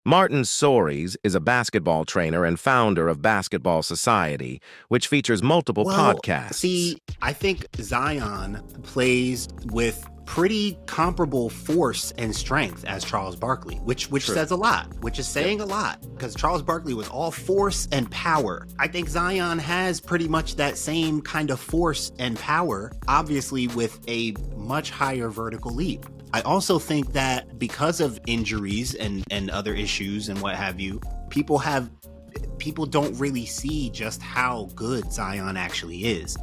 Martin Soares is a basketball trainer and founder of Basketball Society, which features multiple podcasts. See, I think Zion plays with pretty comparable force and strength as Charles Barkley, which says a lot, which is saying a lot, because Charles Barkley was all force and power. I think Zion has pretty much that same kind of force and power, obviously with a much higher vertical leap. I also think that because of injuries and other issues and what have you, people don't really see just how good Zion actually is.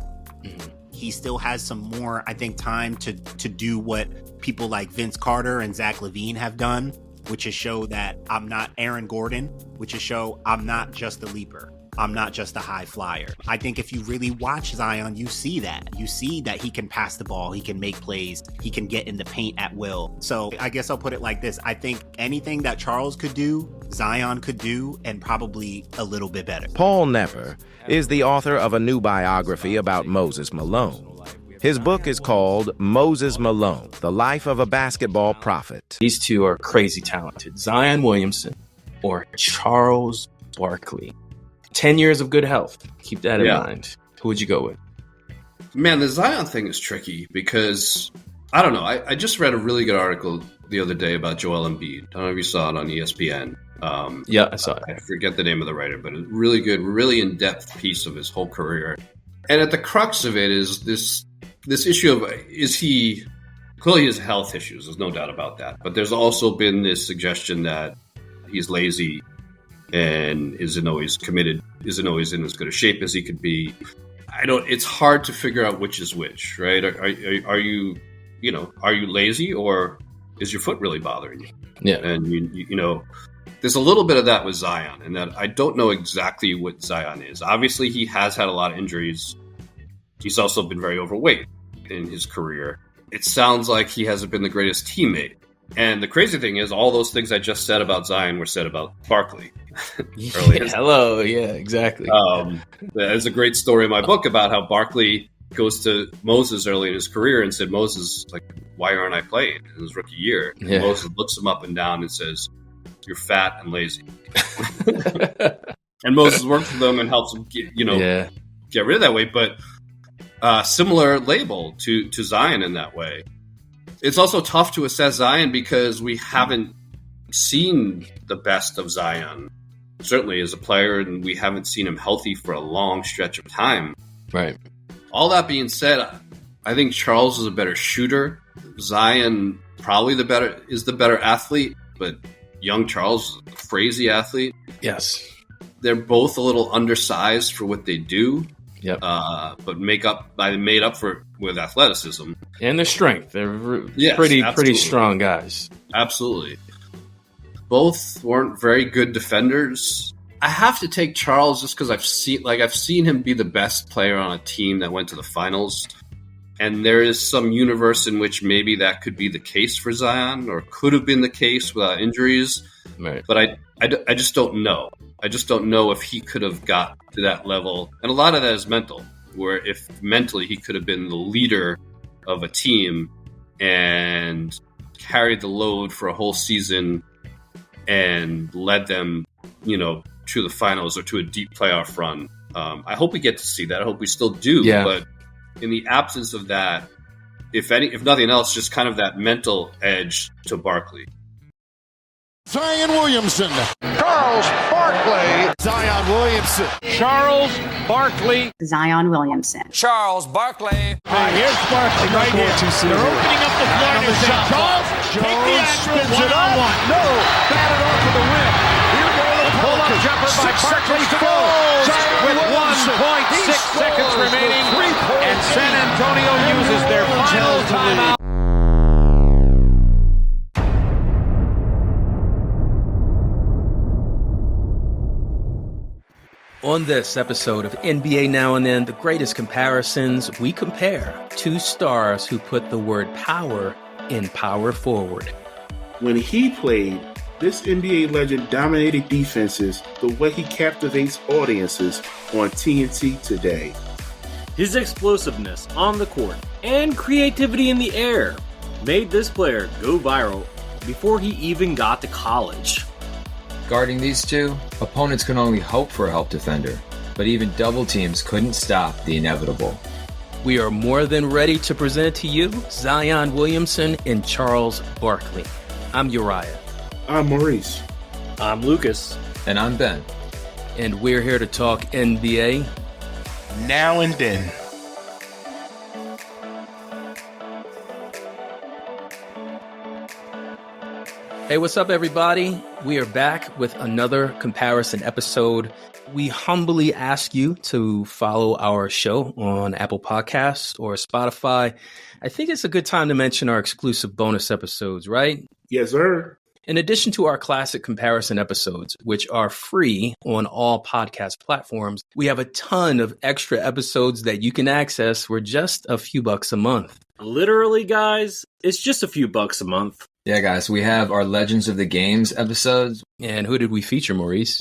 Mm-hmm. He still has some more, I think, time to do what people like Vince Carter and Zach LaVine have done, which is show that I'm not Aaron Gordon, which is show I'm not just a leaper. I'm not just a high flyer. I think if you really watch Zion, you see that. You see that he can pass the ball, he can make plays, he can get in the paint at will. So I guess I'll put it like this. I think anything that Charles could do, Zion could do, and probably a little bit better. Paul Never is the author of a new biography about Moses Malone. His book is called Moses Malone, The Life of a Basketball Prophet. These two are crazy talented. Zion Williamson or Charles Barkley. 10 years of good health. Keep that in mind. Who would you go with? Man, the Zion thing is tricky because, I don't know. I just read a really good article the other day about Joel Embiid. I don't know if you saw it on ESPN. Yeah, I saw it. I forget the name of the writer, but a really good, really in-depth piece of his whole career. And at the crux of it is this issue of, is he... Clearly he has health issues. There's no doubt about that. But there's also been this suggestion that he's lazy and isn't always committed, isn't always in as good a shape as he could be. It's hard to figure out which is which, right? Are you lazy, or is your foot really bothering you? Yeah. And there's a little bit of that with Zion, and that I don't know exactly what Zion is. Obviously he has had a lot of injuries. He's also been very overweight in his career. It sounds like he hasn't been the greatest teammate. And the crazy thing is, all those things I just said about Zion were said about Barkley. Hello. Yeah, exactly. There's a great story in my book about how Barkley goes to Moses early in his career and said, Moses, like, why aren't I playing in his rookie year? And Moses looks him up and down and says, you're fat and lazy. And Moses works with him and helps him get rid of that weight. But similar label to Zion in that way. It's also tough to assess Zion because we haven't seen the best of Zion, certainly as a player, and we haven't seen him healthy for a long stretch of time. Right. All that being said, I think Charles is a better shooter. Zion probably the better athlete, but young Charles is a crazy athlete. Yes. They're both a little undersized for what they do. Yep. But made up for it with athleticism and their strength. They're pretty strong guys. Absolutely. Both weren't very good defenders. I have to take Charles just because I've seen him be the best player on a team that went to the finals, and there is some universe in which maybe that could be the case for Zion, or could have been the case without injuries. Right. But I just don't know. I just don't know if he could have got to that level. And a lot of that is mental, where if mentally he could have been the leader of a team and carried the load for a whole season and led them, to the finals or to a deep playoff run. I hope we get to see that. I hope we still do. Yeah. But in the absence of that, if nothing else, just kind of that mental edge to Barkley. Zion Williamson. Charles Barkley. Zion Williamson. Charles Barkley. Zion Williamson. Charles Barkley. Here's Barkley right here. They're opening up the floor. They're saying, Charles, take the extra one-on-one. No, batted off for the win. Here go the pull-up jumper by Barkley falls with 1.6 seconds remaining, and San Antonio uses their final timeout. On this episode of NBA Now and Then, the greatest comparisons, we compare two stars who put the word power in power forward. When he played, this NBA legend dominated defenses the way he captivates audiences on TNT today. His explosiveness on the court and creativity in the air made this player go viral before he even got to college. Guarding these two, opponents can only hope for a help defender, but even double teams couldn't stop the inevitable. We are more than ready to present to you Zion Williamson and Charles Barkley. I'm Uriah. I'm Maurice. I'm Lucas. And I'm Ben. And we're here to talk NBA Now and then. Hey, what's up, everybody? We are back with another comparison episode. We humbly ask you to follow our show on Apple Podcasts or Spotify. I think it's a good time to mention our exclusive bonus episodes, right? Yes, sir. In addition to our classic comparison episodes, which are free on all podcast platforms, we have a ton of extra episodes that you can access for just a few bucks a month. Literally, guys, it's just a few bucks a month. Yeah, guys, we have our Legends of the Games episodes. And who did we feature, Maurice?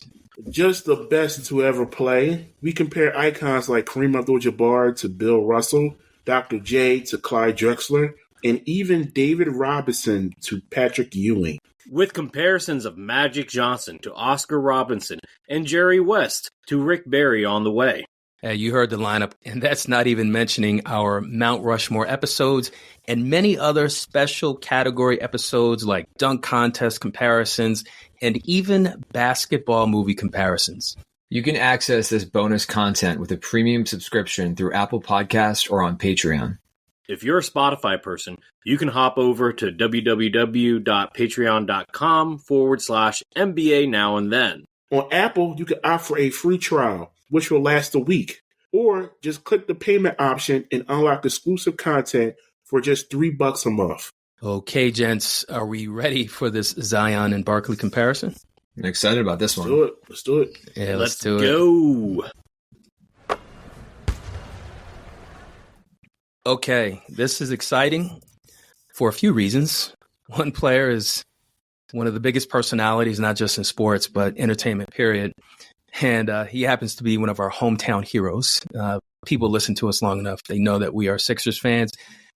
Just the best to ever play. We compare icons like Kareem Abdul-Jabbar to Bill Russell, Dr. J to Clyde Drexler, and even David Robinson to Patrick Ewing. With comparisons of Magic Johnson to Oscar Robinson and Jerry West to Rick Barry on the way. You heard the lineup, and that's not even mentioning our Mount Rushmore episodes and many other special category episodes like dunk contest comparisons and even basketball movie comparisons. You can access this bonus content with a premium subscription through Apple Podcasts or on Patreon. If you're a Spotify person, you can hop over to www.patreon.com/NBA Now and Then. On Apple, you can opt for a free trial, which will last a week. Or just click the payment option and unlock exclusive content for just $3 a month. Okay, gents, are we ready for this Zion and Barkley comparison? I'm excited about this one. Let's do it. Yeah, Let's do it. go. Okay, this is exciting for a few reasons. One player is one of the biggest personalities, not just in sports, but entertainment, period. And he happens to be one of our hometown heroes. People listen to us long enough. They know that we are Sixers fans.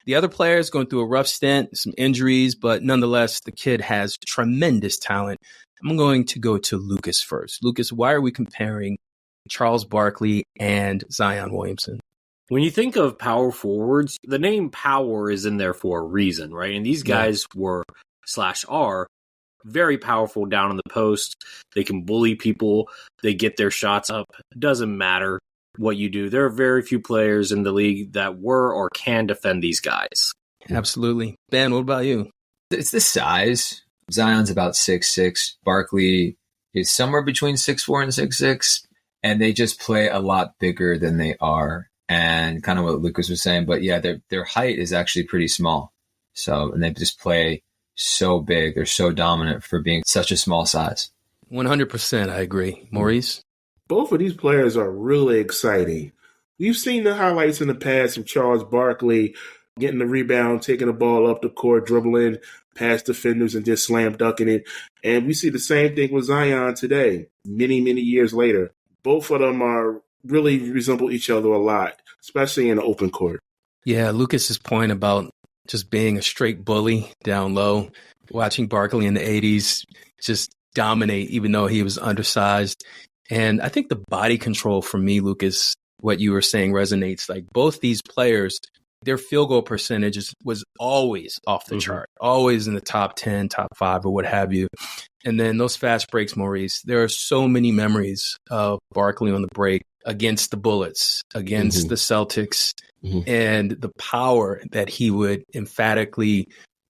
The other player is going through a rough stint, some injuries, but nonetheless, the kid has tremendous talent. I'm going to go to Lucas first. Lucas, why are we comparing Charles Barkley and Zion Williamson? When you think of power forwards, the name power is in there for a reason, right? And these guys were/are very powerful down in the post. They can bully people. They get their shots up. It doesn't matter what you do. There are very few players in the league that were or can defend these guys. Absolutely. Ben, what about you? It's the size. Zion's about 6'6". Barkley is somewhere between 6'4" and 6'6", and they just play a lot bigger than they are. And kind of what Lucas was saying, but yeah, their height is actually pretty small. So, and they just play so big. They're so dominant for being such a small size. 100%, I agree. Maurice? Both of these players are really exciting. We've seen the highlights in the past of Charles Barkley getting the rebound, taking the ball up the court, dribbling past defenders and just slam dunking it. And we see the same thing with Zion today, many, many years later. Both of them really resemble each other a lot, especially in the open court. Yeah, Lucas's point about just being a straight bully down low, watching Barkley in the 80s just dominate, even though he was undersized. And I think the body control for me, Lucas, what you were saying resonates. Like both these players, their field goal percentage was always off the chart, always in the top 10, top 5, or what have you. And then those fast breaks, Maurice, there are so many memories of Barkley on the break against the Bullets, against the Celtics, and the power that he would emphatically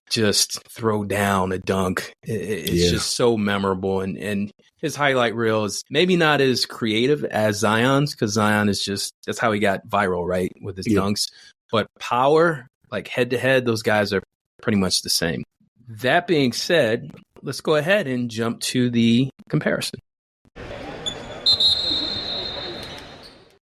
just throw down a dunk. It's just so memorable. And his highlight reel is maybe not as creative as Zion's, because Zion is just, that's how he got viral, right, with his dunks. But power, like head to head, those guys are pretty much the same. That being said, let's go ahead and jump to the comparison.